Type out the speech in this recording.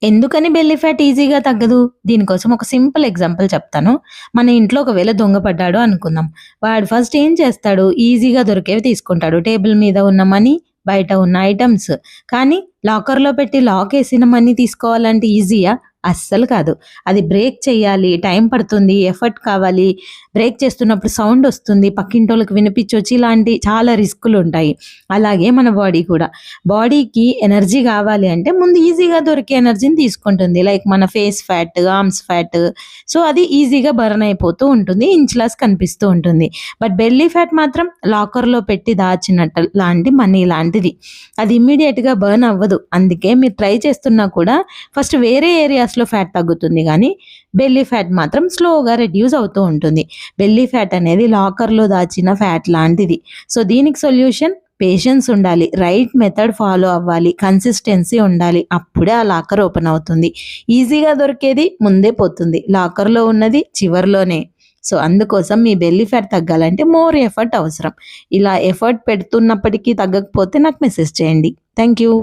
ఎందుకని belly fat ఈజీగా తగ్గదు? దీనికోసం ఒక సింపుల్ ఎగ్జాంపుల్ చెప్తాను. మన ఇంట్లో ఒకవేళ దొంగ పడ్డాడు అనుకుందాం. వాడు ఫస్ట్ ఏం చేస్తాడు? ఈజీగా దొరికేవి తీసుకుంటాడు. టేబుల్ మీద ఉన్న మనీ, బయట ఉన్న ఐటెమ్స్. కానీ లాకర్‌లో పెట్టి లాకేసిన మనీ తీసుకోవాలంటే ఈజీయా? అస్సలు కాదు. అది బ్రేక్ చేయాలి, టైం పడుతుంది, ఎఫర్ట్ కావాలి. బ్రేక్ చేస్తున్నప్పుడు సౌండ్ వస్తుంది, పక్కింటోళ్ళకి వినిపించొచ్చు. ఇలాంటి చాలా రిస్కులుంటాయి. అలాగే మన బాడీ కూడా. బాడీకి ఎనర్జీ కావాలి అంటే ముందు ఈజీగా దొరికే ఎనర్జీని తీసుకుంటుంది. లైక్ మన face fat, arms fat. So, అది ఈజీగా బర్న్ అయిపోతూ ఉంటుంది. ఇంచ్‌లాస్ కనిపిస్తూ ఉంటుంది. బట్ బెల్లీ ఫ్యాట్ మాత్రం లాకర్‌లో పెట్టి దాచినట్టు లాంటి మనీ లాంటిది. అది ఇమ్మీడియేట్‌గా బర్న్ అవ్వదు. అందుకే మీరు ట్రై చేస్తున్నా కూడా ఫస్ట్ వేరే ఏరియాస్‌లో ఫ్యాట్ తగ్గుతుంది గానీ, బెల్లీ ఫ్యాట్ మాత్రం స్లోగా రెడ్యూస్ అవుతూ ఉంటుంది. బెల్లీ ఫ్యాట్ అనేది లాకర్‌లో దాచిన ఫ్యాట్ లాంటిది. సో, దీనికి సొల్యూషన్ పేషెన్స్ ఉండాలి. రైట్ మెథడ్ ఫాలో అవ్వాలి. కన్సిస్టెన్సీ ఉండాలి. అప్పుడే ఆ లాకర్ ఓపెన్ అవుతుంది. ఈజీగా దొరికేది ముందే పోతుంది. లాకర్‌లో ఉన్నది చివర్లోనే. సో, అందుకోసం మీ బెల్లీ ఫ్యాట్ తగ్గాలంటే మోర్ ఎఫర్ట్ అవసరం. ఇలా ఎఫర్ట్ పెడుతున్నప్పటికీ తగ్గకపోతే నాకు మెసేజ్ చేయండి. Thank you.